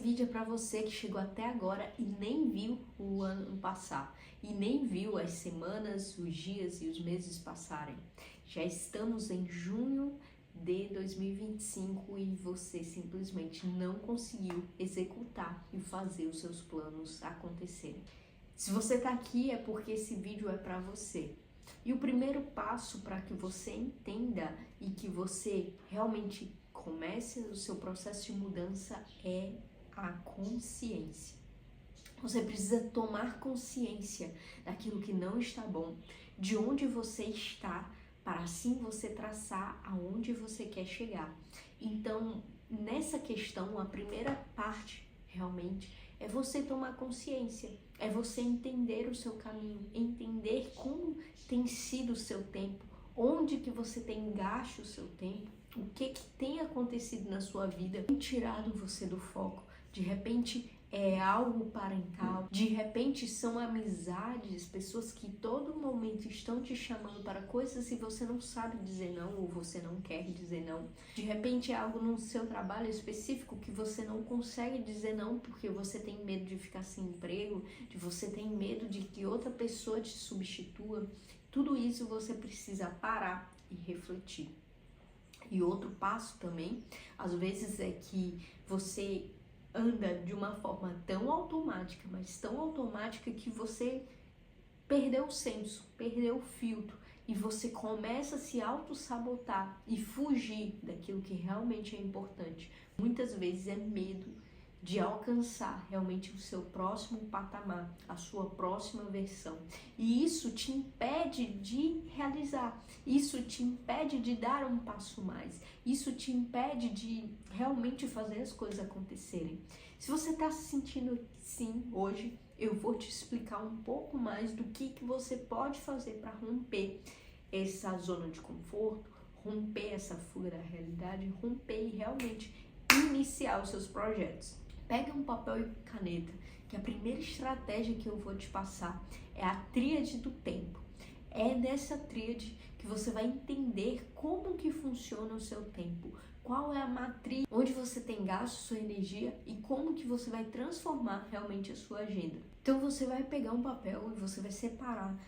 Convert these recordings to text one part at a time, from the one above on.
vídeo é para você que chegou até agora e nem viu o ano passar, e nem viu as semanas, os dias e os meses passarem. Já estamos em junho de 2025 e você simplesmente não conseguiu executar e fazer os seus planos acontecerem. Se você está aqui é porque esse vídeo é para você. E o primeiro passo para que você entenda e que você realmente comece o seu processo de mudança é a consciência. Você precisa tomar consciência daquilo que não está bom, de onde você está, para assim você traçar aonde você quer chegar. Então, nessa questão, a primeira parte realmente é você tomar consciência, é você entender o seu caminho, entender como tem sido o seu tempo, onde que você tem gasto o seu tempo, o que tem acontecido na sua vida, tem tirado você do foco. De repente é algo parental, de repente são amizades, pessoas que todo momento estão te chamando para coisas e você não sabe dizer não ou você não quer dizer não. De repente é algo no seu trabalho específico que você não consegue dizer não porque você tem medo de ficar sem emprego, de você tem medo de que outra pessoa te substitua. Tudo isso você precisa parar e refletir. E outro passo também, às vezes, é que você anda de uma forma tão automática, mas tão automática que você perdeu o senso, perdeu o filtro e você começa a se auto-sabotar e fugir daquilo que realmente é importante. Muitas vezes é medo de alcançar realmente o seu próximo patamar, a sua próxima versão. E isso te impede de realizar, isso te impede de dar um passo mais, isso te impede de realmente fazer as coisas acontecerem. Se você está se sentindo assim hoje, eu vou te explicar um pouco mais do que você pode fazer para romper essa zona de conforto, romper essa fuga da realidade, romper e realmente iniciar os seus projetos. Pega um papel e caneta, que a primeira estratégia que eu vou te passar é a tríade do tempo. É nessa tríade que você vai entender como que funciona o seu tempo, qual é a matriz onde você tem gasto sua energia e como que você vai transformar realmente a sua agenda. Então você vai pegar um papel e você vai separar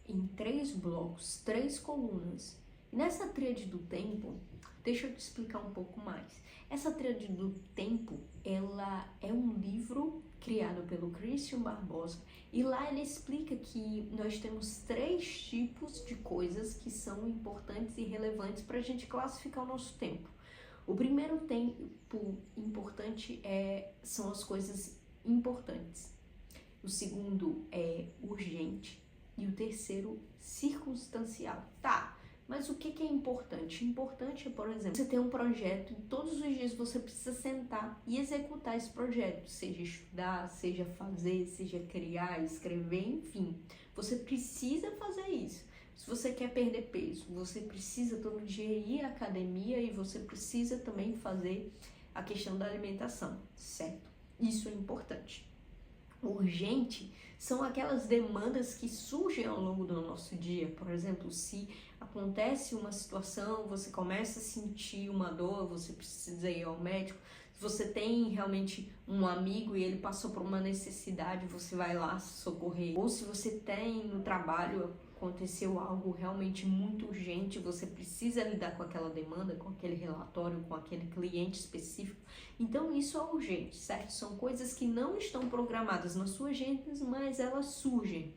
em 3 blocos, 3 colunas. E nessa tríade do tempo, deixa eu te explicar um pouco mais. Essa tríade do tempo, ela é um livro criado pelo Christian Barbosa e lá ele explica que nós temos 3 tipos de coisas que são importantes e relevantes para a gente classificar o nosso tempo. O primeiro tempo importante são as coisas importantes. O segundo é urgente e o terceiro circunstancial. Tá, mas o que é importante? Importante é, por exemplo, você ter um projeto e todos os dias você precisa sentar e executar esse projeto, seja estudar, seja fazer, seja criar, escrever, enfim. Você precisa fazer isso. Se você quer perder peso, você precisa todo dia ir à academia e você precisa também fazer a questão da alimentação, certo? Isso é importante. Urgente são aquelas demandas que surgem ao longo do nosso dia. Por exemplo, se acontece uma situação, você começa a sentir uma dor, você precisa ir ao médico. Se você tem realmente um amigo e ele passou por uma necessidade, você vai lá socorrer. Ou se você tem no trabalho, aconteceu algo realmente muito urgente, você precisa lidar com aquela demanda, com aquele relatório, com aquele cliente específico. Então isso é urgente, certo? São coisas que não estão programadas nas suas agendas, mas elas surgem.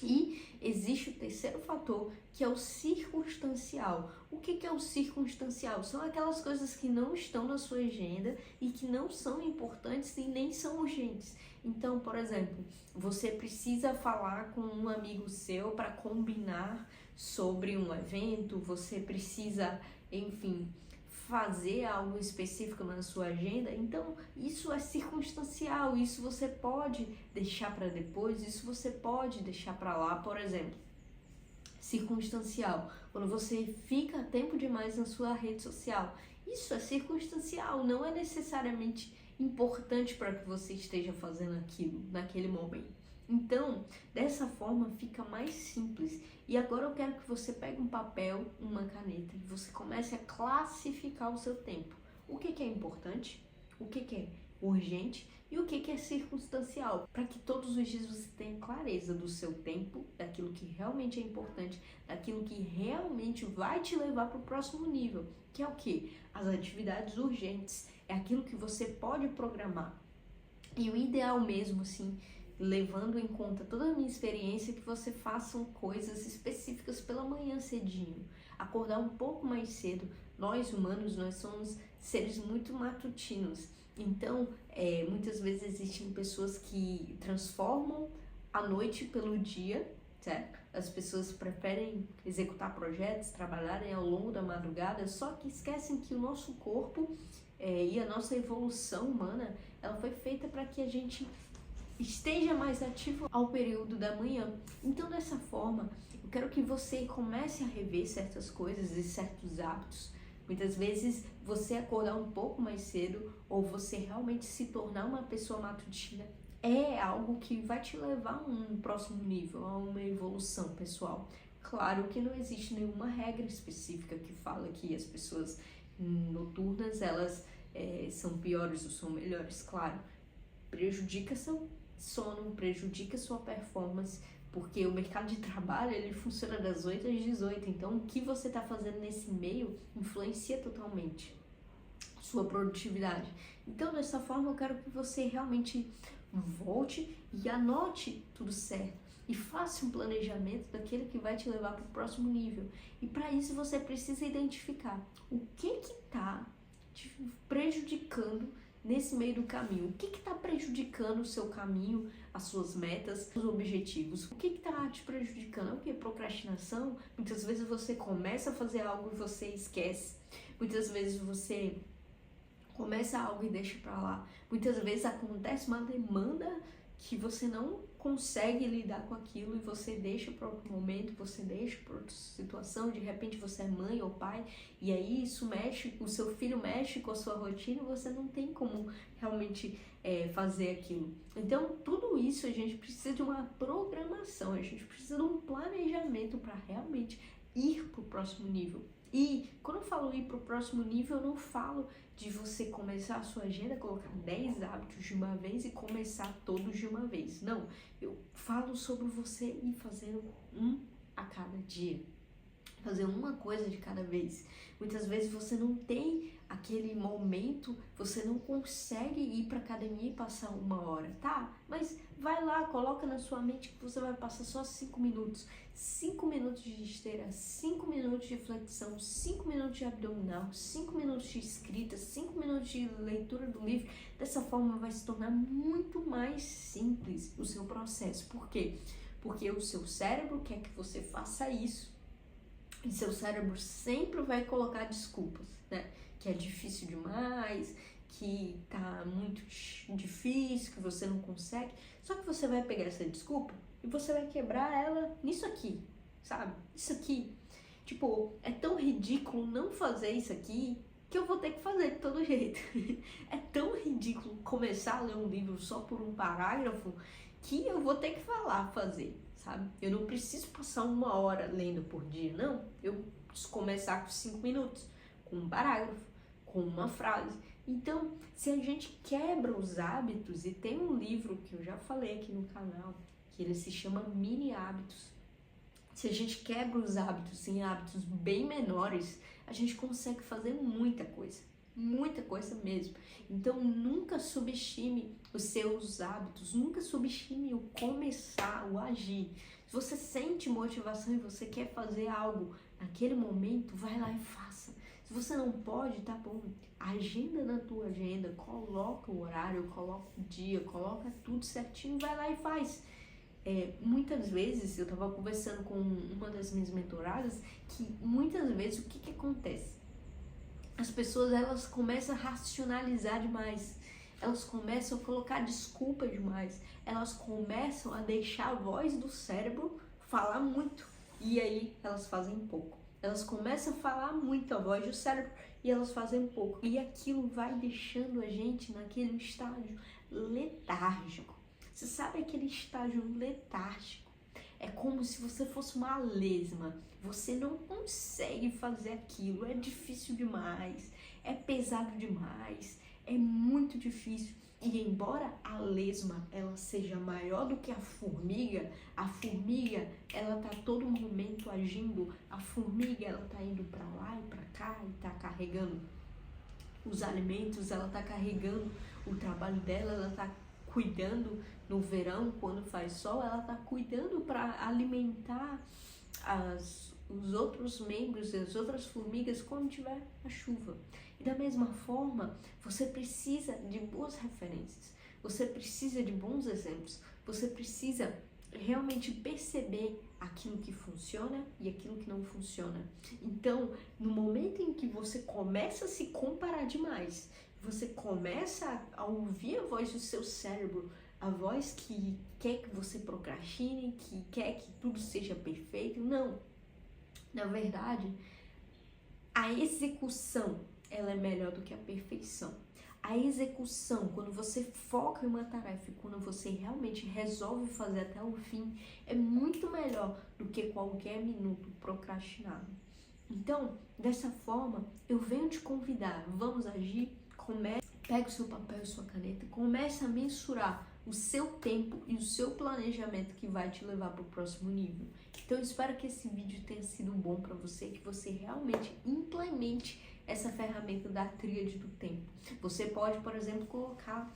E existe o terceiro fator, que é o circunstancial. O que é o circunstancial? São aquelas coisas que não estão na sua agenda e que não são importantes e nem são urgentes. Então, por exemplo, você precisa falar com um amigo seu para combinar sobre um evento, você precisa, enfim, fazer algo específico na sua agenda. Então isso é circunstancial, isso você pode deixar para depois, isso você pode deixar para lá. Por exemplo, circunstancial, quando você fica tempo demais na sua rede social, isso é circunstancial, não é necessariamente importante para que você esteja fazendo aquilo naquele momento. Então, dessa forma fica mais simples. E agora eu quero que você pegue um papel, uma caneta e você comece a classificar o seu tempo. O que é importante? O que é urgente e o que é circunstancial, para que todos os dias você tenha clareza do seu tempo, daquilo que realmente é importante, daquilo que realmente vai te levar para o próximo nível, que é o quê? As atividades urgentes, é aquilo que você pode programar. E o ideal mesmo, assim, levando em conta toda a minha experiência, que você façam coisas específicas pela manhã cedinho, acordar um pouco mais cedo. Nós humanos, nós somos seres muito matutinos, então muitas vezes existem pessoas que transformam a noite pelo dia, certo? As pessoas preferem executar projetos, trabalharem ao longo da madrugada, só que esquecem que o nosso corpo e a nossa evolução humana, ela foi feita para que a gente esteja mais ativo ao período da manhã. Então, dessa forma, eu quero que você comece a rever certas coisas e certos hábitos. Muitas vezes, você acordar um pouco mais cedo ou você realmente se tornar uma pessoa matutina é algo que vai te levar a um próximo nível, a uma evolução pessoal. Claro que não existe nenhuma regra específica que fala que as pessoas noturnas, elas são piores ou são melhores. Claro, prejudica seu sono, prejudica sua performance, porque o mercado de trabalho, ele funciona das 8 às 18, então o que você está fazendo nesse meio influencia totalmente sua produtividade. Então, dessa forma, eu quero que você realmente volte e anote tudo certo e faça um planejamento daquele que vai te levar para o próximo nível. E para isso você precisa identificar o que está te prejudicando nesse meio do caminho. O que está prejudicando o seu caminho, as suas metas, os objetivos? O que está te prejudicando? É o que? Procrastinação? Muitas vezes você começa a fazer algo e você esquece. Muitas vezes você começa algo e deixa pra lá. Muitas vezes acontece uma demanda que você não consegue lidar com aquilo e você deixa para outro momento, você deixa para outra situação. De repente você é mãe ou pai e aí isso mexe, o seu filho mexe com a sua rotina e você não tem como realmente fazer aquilo. Então, tudo isso a gente precisa de uma programação, a gente precisa de um planejamento para realmente ir para o próximo nível. E quando eu falo ir para o próximo nível, eu não falo de você começar a sua agenda, colocar 10 hábitos de uma vez e começar todos de uma vez. Não, eu falo sobre você ir fazendo um a cada dia. Fazer uma coisa de cada vez. Muitas vezes você não tem aquele momento, você não consegue ir para academia e passar 1 hora, tá? Mas vai lá, coloca na sua mente que você vai passar só 5 minutos. 5 minutos de esteira, 5 minutos de flexão, 5 minutos de abdominal, 5 minutos de escrita, 5 minutos de leitura do livro. Dessa forma vai se tornar muito mais simples o seu processo. Por quê? Porque o seu cérebro quer que você faça isso. E seu cérebro sempre vai colocar desculpas, né? Que é difícil demais, que tá muito difícil, que você não consegue. Só que você vai pegar essa desculpa e você vai quebrar ela nisso aqui, sabe? Isso aqui. Tipo, é tão ridículo não fazer isso aqui que eu vou ter que fazer de todo jeito. É tão ridículo começar a ler um livro só por um parágrafo que eu vou ter que fazer. Sabe? Eu não preciso passar 1 hora lendo por dia, não. Eu preciso começar com 5 minutos, com um parágrafo, com uma frase. Então, se a gente quebra os hábitos, e tem um livro que eu já falei aqui no canal, que ele se chama Mini Hábitos. Se a gente quebra os hábitos em hábitos bem menores, a gente consegue fazer muita coisa mesmo. Então, nunca subestime os seus hábitos, nunca subestime o começar, o agir. Se você sente motivação e você quer fazer algo naquele momento, vai lá e faça. Se você não pode, tá bom, agenda na tua agenda, coloca o horário, coloca o dia, coloca tudo certinho, vai lá e faz. Muitas vezes, eu tava conversando com uma das minhas mentoradas, que muitas vezes o que acontece? As pessoas, elas começam a racionalizar demais, elas começam a colocar desculpa demais, elas começam a deixar a voz do cérebro falar muito e aí elas fazem pouco. Elas começam a falar muito a voz do cérebro e elas fazem pouco. E aquilo vai deixando a gente naquele estágio letárgico. Você sabe aquele estágio letárgico? É como se você fosse uma lesma. Você não consegue fazer aquilo. É difícil demais. É pesado demais. É muito difícil. E embora a lesma ela seja maior do que a formiga ela tá a todo momento agindo, a formiga ela tá indo para lá e para cá e tá carregando os alimentos, ela tá carregando o trabalho dela, ela tá cuidando no verão, quando faz sol, ela tá cuidando para alimentar os outros membros e as outras formigas quando tiver a chuva. E da mesma forma, você precisa de boas referências, você precisa de bons exemplos, você precisa realmente perceber aquilo que funciona e aquilo que não funciona. Então, no momento em que você começa a se comparar demais, você começa a ouvir a voz do seu cérebro, a voz que quer que você procrastine, que quer que tudo seja perfeito, não. Na verdade, a execução ela é melhor do que a perfeição. A execução, quando você foca em uma tarefa, quando você realmente resolve fazer até o fim, é muito melhor do que qualquer minuto procrastinado. Então, dessa forma, eu venho te convidar, vamos agir, pega o seu papel e sua caneta, comece a mensurar o seu tempo e o seu planejamento que vai te levar para o próximo nível. Então, eu espero que esse vídeo tenha sido bom para você, que você realmente implemente essa ferramenta da tríade do tempo. Você pode, por exemplo, colocar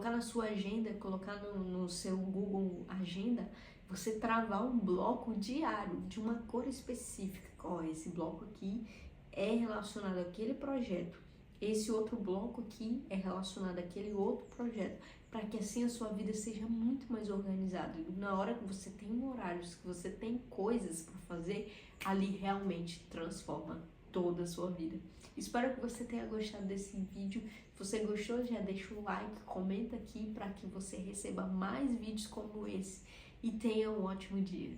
na sua agenda, colocar no seu Google Agenda, você travar um bloco diário de uma cor específica. Ó, esse bloco aqui é relacionado àquele projeto, esse outro bloco aqui é relacionado àquele outro projeto, para que assim a sua vida seja muito mais organizada. Na hora que você tem horários, que você tem coisas para fazer, ali realmente transforma toda a sua vida. Espero que você tenha gostado desse vídeo. Se você gostou, já deixa o like, comenta aqui para que você receba mais vídeos como esse e tenha um ótimo dia.